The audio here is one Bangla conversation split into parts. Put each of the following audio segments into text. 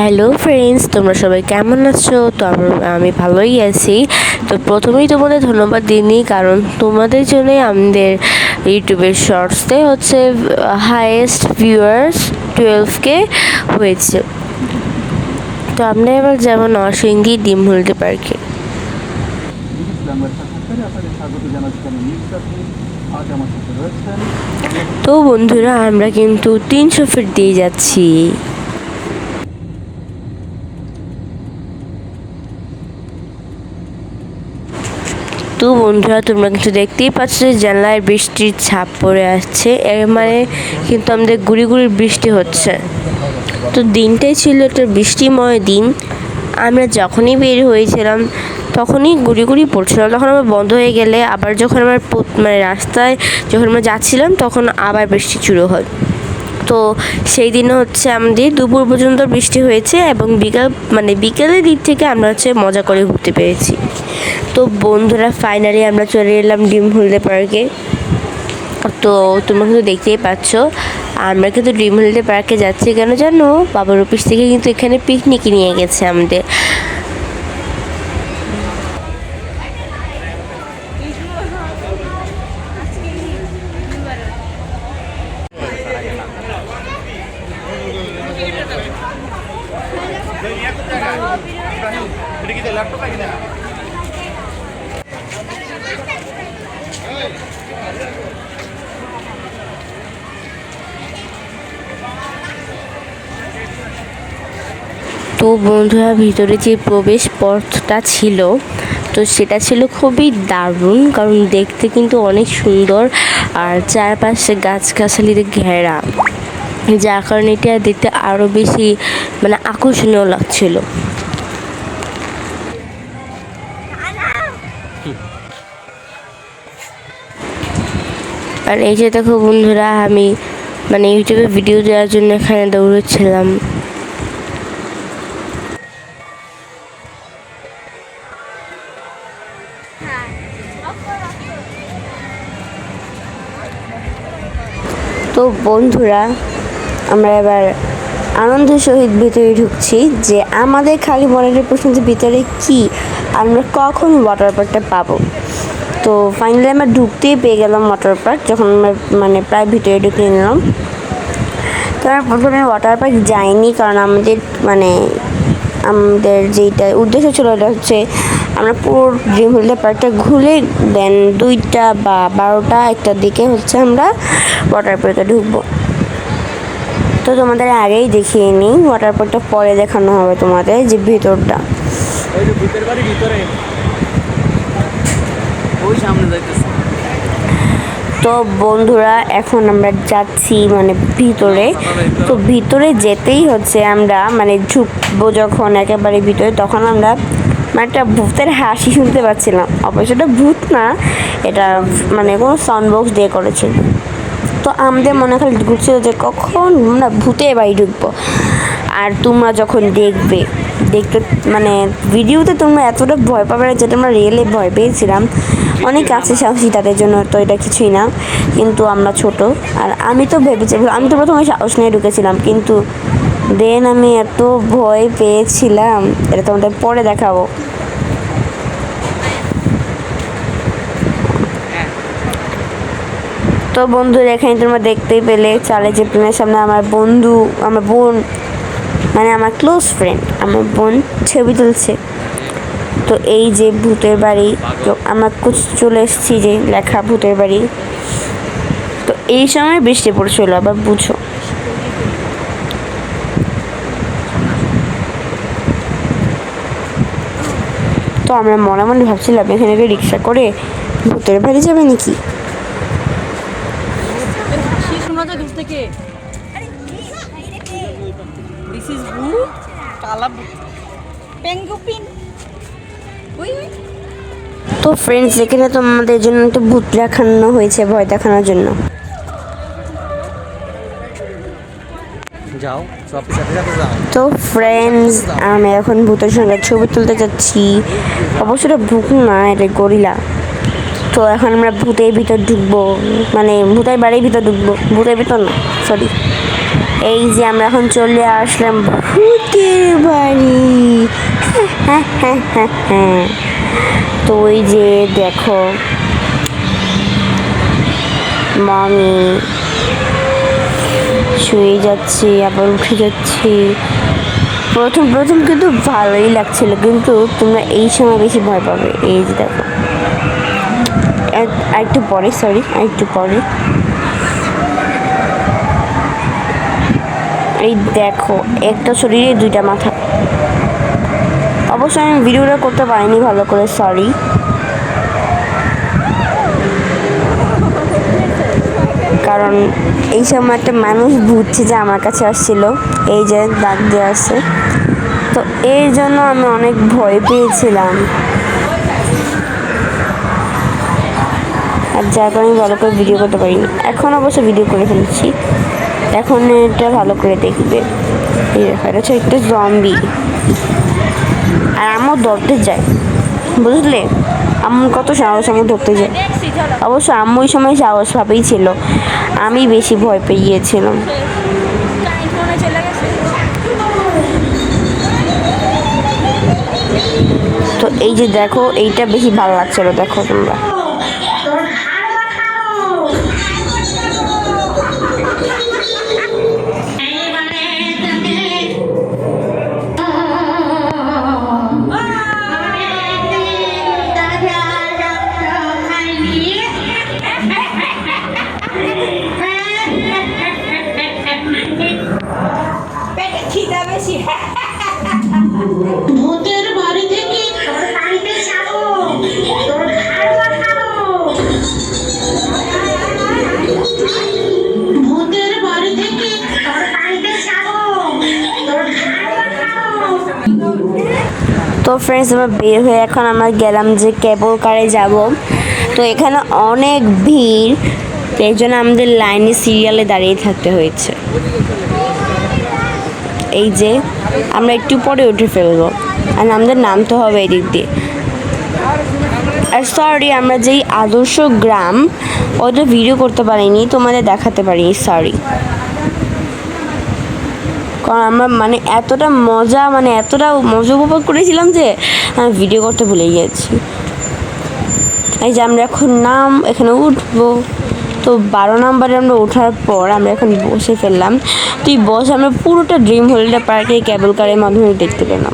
হ্যালো ফ্রেন্ডস, তোমরা সবাই কেমন আছো? তো আমি ভালোই আছি। তো প্রথমেই তোমাদের ধন্যবাদ দিইনি, কারণ তোমাদের জন্যই আমাদের ইউটিউবের শর্টসে হচ্ছে হাইয়েস্ট ভিউয়ার্স 12K হয়েছে। তো আমরা এবার যেমন নরসিংদী ডিমহুলটি পার্কে। তো বন্ধুরা, আমরা কিন্তু 300 ফিট দিয়ে যাচ্ছি। তো বন্ধুরা, তোমরা কিন্তু দেখতেই পাচ্ছ যে জানলায় বৃষ্টির ছাপ পড়ে আসছে, এর মানে কিন্তু আমাদের গুড়ি গুড়ি বৃষ্টি হচ্ছে। তো দিনটাই ছিল একটা বৃষ্টিময় দিন। আমরা যখনই বের হয়েছিলাম তখনই গুড়ি গুড়ি পড়ছিল, তখন আবার বন্ধ হয়ে গেলে আবার যখন আমার রাস্তায় যখন আমরা যাচ্ছিলাম তখন আবার বৃষ্টি শুরু হয়। তো সেই দিনে হচ্ছে আমাদের দুপুর পর্যন্ত বৃষ্টি হয়েছে এবং বিকেলের দিক থেকে আমরা হচ্ছে মজা করে ঘুরতে পেরেছি। তো বন্ধুরা, ফাইনালি আমরা চলে এলাম ডিমহুলদে পার্কে। তো তোমরা কিন্তু দেখতেই পাচ্ছ আমরা কিন্তু ডিমহুলদে পার্কে যাচ্ছি কেন জানো? বাবার অফিস থেকে কিন্তু এখানে পিকনিক নিয়ে গেছে আমাদের। তো বন্ধুরা, ভিতরে যে প্রবেশ পথটা ছিল তো সেটা ছিল খুবই দারুণ, কারণ দেখতে কিন্তু অনেক সুন্দর আর চারপাশে গাছগাছালিতে ঘেরা, যার কারণে এটা দেখতে আরও বেশি আকর্ষণীয় লাগছিল। আর এই যে দেখো বন্ধুরা, আমি ইউটিউবে ভিডিও দেওয়ার জন্য এখানে দৌড়চ্ছিলাম। তো বন্ধুরা, আমরা এবার আনন্দের সহিত ভিতরে ঢুকছি যে আমাদের খালি মনের প্রশ্ন যে ভিতরে কি, আমরা কখন ওয়াটার পার্কটা পাবো। তো ফাইনালি আমরা ঢুকতেই পেয়ে গেলাম ওয়াটার পার্ক, যখন আমরা প্রায় ভিতরে ঢুকে নিলাম। তো আমরা প্রথমে ওয়াটার পার্ক যাইনি, কারণ আমাদের যেটা উদ্দেশ্য ছিল ওটা হচ্ছে আমরা পুরো ডিমহুলদে পার্কটা ঘুরে দেন 2টা বা 12টা একটার দিকে হচ্ছে আমরা ওয়াটার পার্কে ঢুকবো। তো তোমাদের আগেই দেখিয়ে নিই, ওয়াটার পার্কটা পরে দেখানো হবে তোমাদের যে ভিতরটা। তো বন্ধুরা, এখন আমরা যাচ্ছি ভিতরে। তো ভিতরে যেতেই হচ্ছে আমরা ঢুকবো যখন একেবারে ভিতরে, তখন আমরা একটা ভূতের হাসি শুনতে পাচ্ছিলাম। অবশ্য এটা ভূত না, এটা কোনো সাউন্ড বক্স দিয়ে করেছে। তো আমাদের মনে খালি ঘুরছিল যে কখন আমরা ভূতের বাড়ি ঢুকবো। আর তোমরা যখন দেখতে ভিডিওতে তোমরা এতটা ভয় পাবে না যেটা আমরা রিয়েলে ভয় পেয়েছিলাম। অনেক আছে সাহসী, তাদের জন্য তো এটা কিছুই না, কিন্তু আমরা ছোট। আর আমি তো প্রথমে সাহস নিয়ে ঢুকেছিলাম, কিন্তু দেন আমি এত ভয় পেয়েছিলাম, এটা তোমাদের পরে দেখাবো। তো বন্ধুরা, এখানে তোমরা দেখতেই পেলে চালে চেপলিনের সামনে আমার বোন আমার ক্লোজ ফ্রেন্ড, আমার বোন ছবি তুলছে। তো এই যে ভূতের বাড়ি, তো আমরা চলে এসেছি যে লেখা ভূতের বাড়ি। তো এই সময় বৃষ্টি পড়ছিল, আবার বুঝো। তো আমরা মনে মনে ভাবছিলাম এখানে রিক্সা করে ভূতের বাড়ি যাবে নাকি। তো ফ্রেন্ডস, এখানে তো আমাদের জন্য একটু ভূত দেখানো হয়েছে, ভয় দেখানোর জন্য। তো ফ্রেন্ডস, আমি এখন ভূতের সঙ্গে ছবি তুলতে যাচ্ছি। অবশ্য এটা ভূত না, এটা গরিলা। তো এখন আমরা ভূতের ভিতর ঢুকবো, ভূতের বাড়ির ভিতর ঢুকবো, ভূতের ভিতর না, সরি। এই যে আমরা এখন চলে আসলাম ভূতের বাড়ি। তো ওই যে দেখো মামি শুয়ে যাচ্ছি আবার উঠে যাচ্ছি। প্রথম প্রথম কিন্তু ভালোই লাগছিল, কিন্তু তোমরা এই সময় বেশি ভয় পাবে। এই যে দেখো আরেকটু পরে, সরি আরেকটু পরে, এই দেখো একটা শরীরে দুইটা মাথা। অবশ্যই আমি ভিডিওটা করতে পারিনি ভালো করে, সরি। কারণ এই সময় একটা মানুষ বুঝছে যে আমার কাছে আসছিল, এই যে দাগ দিয়ে আসছে, তো এই জন্য আমি অনেক ভয় পেয়েছিলাম, আর যার কারণে ভালো করে ভিডিও করতে পারিনি। এখন অবশ্য ভিডিও করে ফেলছি, এখন এটা ভালো করে দেখবে। এই দেখো এটা হচ্ছে একটা জম্বি, আর আম্মু ধরতে যায়, বুঝলে আম্মু কত সাহস, আম্মু ধরতে যায়। অবশ্য আম্মু ওই সময় সাহস ভাবেই ছিল, আমি বেশি ভয় পেয়ে গিয়েছিলাম। তো এই যে দেখো এইটা বেশি ভালো লাগছিল, দেখো তোমরা। ভূতের বাড়ি থেকে বাড়িতে যাবো, তোর খাওয়া খাবো। ভূতের বাড়ি থেকে তোর বাড়িতে যাবো, তোর খাওয়া খাবো। তো ফ্রেন্ডস আমরা বের হয়ে এখন আমরা গেলাম যে কেবল কারে যাব। তো এখানে অনেক ভিড়, এই জন্য আমাদের লাইনে সিরিয়ালে দাঁড়িয়ে থাকতে হয়েছে। এই যে আমরা একটু পরে উঠে ফেলবো, আর আমাদের নামতে হবে এদিক দিয়ে। আর সরি আমরা যেই আদর্শ গ্রাম ওটা ভিডিও করতে পারিনি, তোমাদের দেখাতে পারিনি, সরি। কারণ আমরা এতটা মজা উপভোগ করেছিলাম যে আমি ভিডিও করতে ভুলে গিয়েছি। এই যে আমরা এখন এখানে উঠবো। তো 12 নম্বরে আমরা ওঠার পর আমরা এখন বসে ফেললাম। তুই বসে আমরা পুরোটা ড্রিম হলিডে পার্কে কেবল কারের মাধ্যমে দেখতে পেলাম।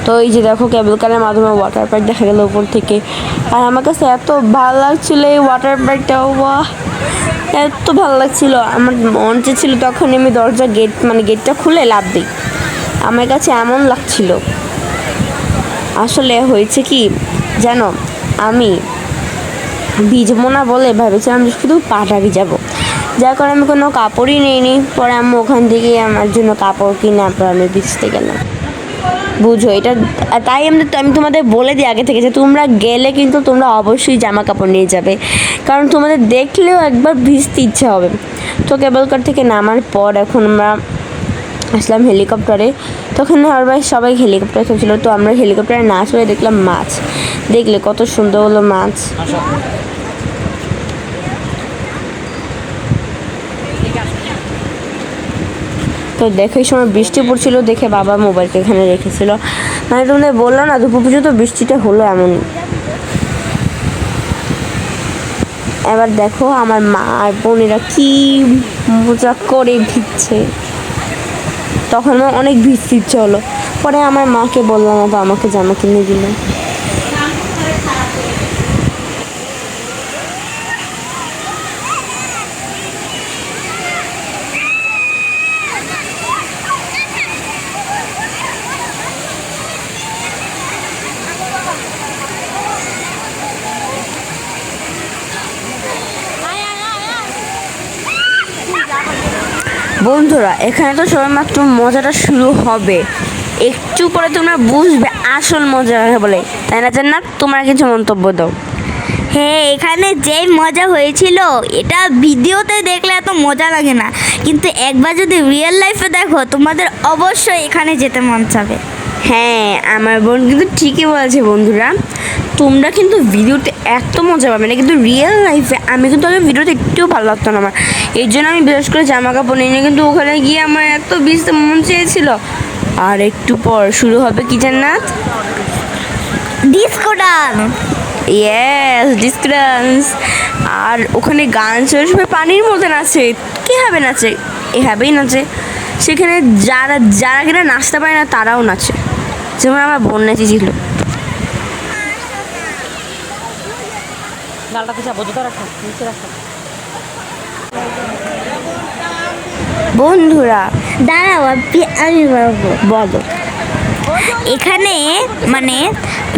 তো এই যে দেখো কেবল কারের মাধ্যমে ওয়াটার পার্ক দেখা গেল উপর থেকে, আর আমার কাছে এত ভালো লাগছিল এই ওয়াটার পার্কটা, বাহ এত ভালো লাগছিল। আমার মন চেয়েছিল তখন আমি গেটটা খুলে লাফ দিই, আমার কাছে এমন লাগছিল। আসলে হয়েছে কি জানো, আমি ভিজবো না বলে ভেবেছিলাম শুধু পাটা ভিজাবো, যার কারণে আমি কোনো কাপড়ই নিইনি। পরে আমি ওখান থেকে আমার জন্য কাপড় কিনে আপনার আমি ভিজতে গেলাম, বুঝো এটা। তাই আমি তোমাদের বলে দিই আগে থেকে যে তোমরা গেলে কিন্তু তোমরা অবশ্যই জামা কাপড় নিয়ে যাবে, কারণ তোমাদের দেখলেও একবার ভিজতে ইচ্ছে হবে। তো কেবল কার থেকে নামার পর এখন আমরা আসলাম হেলিকপ্টারে। তখন সবাই হেলিকপ্টারে চলছিল, তো আমরা হেলিকপ্টারে না চলে দেখলাম মাছ। দেখলে কত সুন্দর হলো মাছ। তো দেখে সময় বৃষ্টি পড়ছিল দেখে বাবা মোবাইলটা এখানে রেখেছিল, তোমাদের বললো না দুপুর পর্যন্ত বৃষ্টিটা হলো এমন। এবার দেখো আমার মা আর বোনেরা কি মজা করে ভিজছে। তখন আমার অনেক ভিজতে ইচ্ছে হলো, পরে আমার মাকে বললাম, তো আমাকে জামা কিনে দিল। বন্ধুরা এখানে তো সবেমাত্র মজাটা শুরু হবে, একটু পরে তোমরা বুঝবে আসল মজা বলে, তাই না জান্নাত? তোমার কিছু মন্তব্য দাও। হ্যাঁ, এখানে যেই মজা হয়েছিল এটা ভিডিওতে দেখলে এত মজা লাগে না, কিন্তু একবার যদি রিয়েল লাইফে দেখো তোমাদের অবশ্যই এখানে যেতে মন চাবে। হ্যাঁ আমার বোন কিন্তু ঠিকই বলেছে বন্ধুরা। তোমরা কিন্তু ভিডিওতে এত মজা পাবে না, কিন্তু রিয়েল লাইফে আমি কিন্তু আগে ভিডিওতে একটু ভালো লাগতো না আমার, এই জন্য আমি বিশেষ করে জামা কাপড় নিই না, কিন্তু ওখানে গিয়ে আমার এত ভিজতে মন চেয়েছিল। আর একটু পর শুরু হবে কি Jannat? Disco dance. Yes, disco dance. আর ওখানে গান চলে, সবাই পানির মধ্যে নাচে। কীভাবে নাচে? এভাবেই নাচে। সেখানে যারা যারা কিনা নাচতে পারে না তারাও নাচে, যেমন আমার বোন নেচেছিল। বন্ধুরা দাঁড়াও আমি বলবো। বলো। এখানে মানে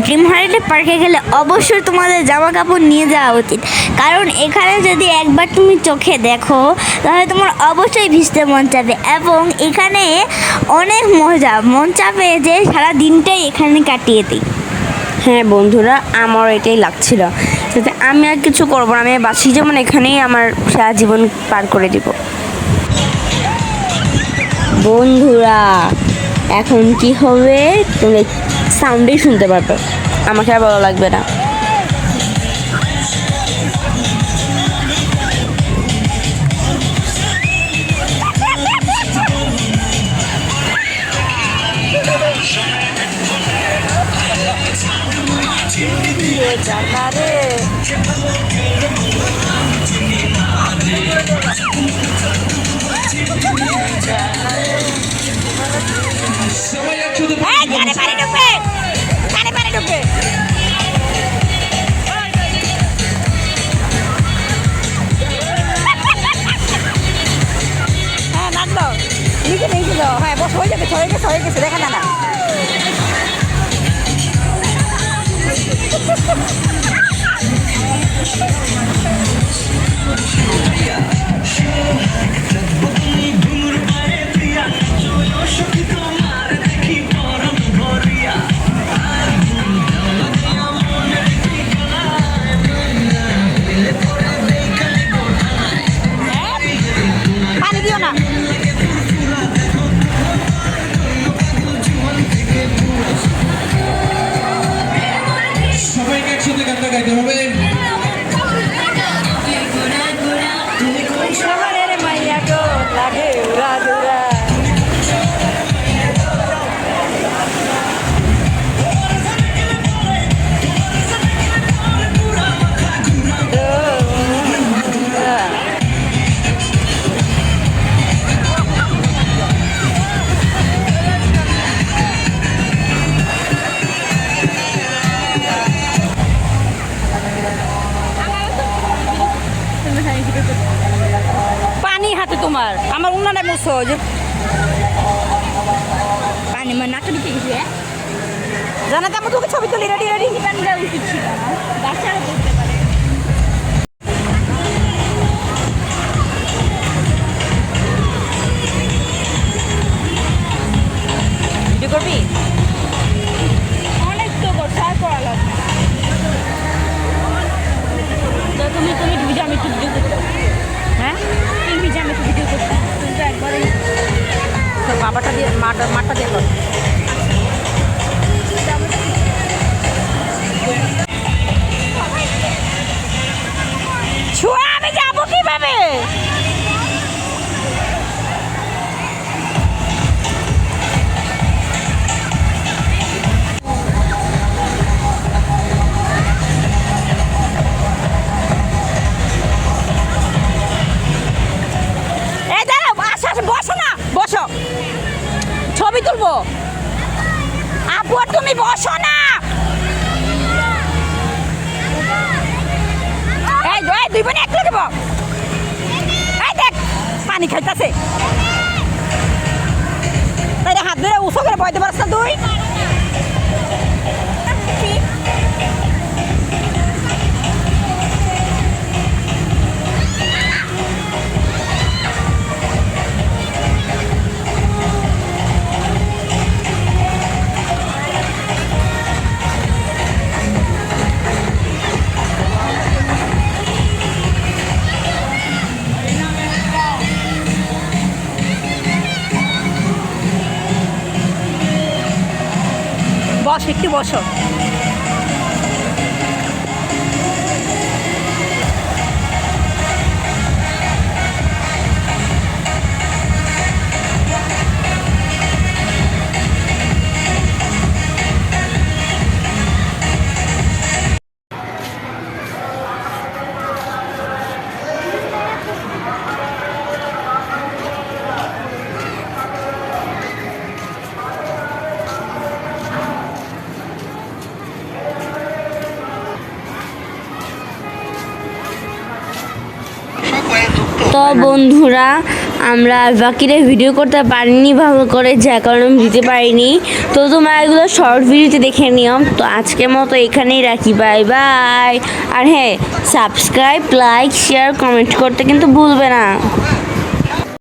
ড্রিম হলিডে পার্কে গেলে অবশ্যই তোমাদের জামা কাপড় নিয়ে যাওয়া উচিত, কারণ এখানে যদি একবার তুমি চোখে দেখো তাহলে তোমার অবশ্যই ভিজতে মন চাবে, এবং এখানে অনেক মন চাবে যে সারা দিনটাই এখানে কাটিয়ে দিই। হ্যাঁ বন্ধুরা, আমার এটাই লাগছিল, যাতে আমি আর কিছু করবো না, আমি বাসি যেমন এখানেই আমার সারা জীবন পার করে দিব। বন্ধুরা এখন কি হবে তোমরা সাউন্ডেই শুনতে পারবে, আমাকে আর বলা লাগবে না। হ্যাঁ বস হয়ে যাবে, হয়ে গেছে দেখা না। পানি দিও না। সবাইকে একসাথে গানটা গাইতে হবে। পানি হাতে তোমার, আমার উন্নয়নে বসো যে পানি মানে নাটক দিতে গেছে। জানাতে আমার তোকে ছবি তুলি রেডি রেডি পানি দেওয়া উচিত ছিল না, বাচ্চারা বলতে পারে। ভিডিও করবি? অনেক তো করছে, আর করা লাগবে না। তুমি ভিডিও, আমি একটু ভিডিও করতে। হ্যাঁ তুমি ভিডিও, আমি একটু ভিডিও করতে। তুমি তো একবারে তোর বাবাটা দিয়ে মাঠটা দিয়ে কর। ছুয়া আমি যাবো কিভাবে? বসো না, বসো, ছবি তুলবো। আপু আর তুমি বসো না। এই দুই বোন এক লগে বস। এই দেখ পানি খাইতেছে, তাই হাত ধরে উঁচু করে বইতে পারছ না তুই? বস, একটু বসো। তো বন্ধুরা আমরা বাকিরা ভিডিও করতে পারিনি ভালো করে, যার কারণে আমি দিতে পারিনি। তো তোমরা এগুলো শর্ট ভিডিওতে দেখে নিও। তো আজকের মতো এখানেই রাখি, বাই বাই। আর হ্যাঁ, সাবস্ক্রাইব, লাইক, শেয়ার, কমেন্ট করতে কিন্তু ভুলবে না।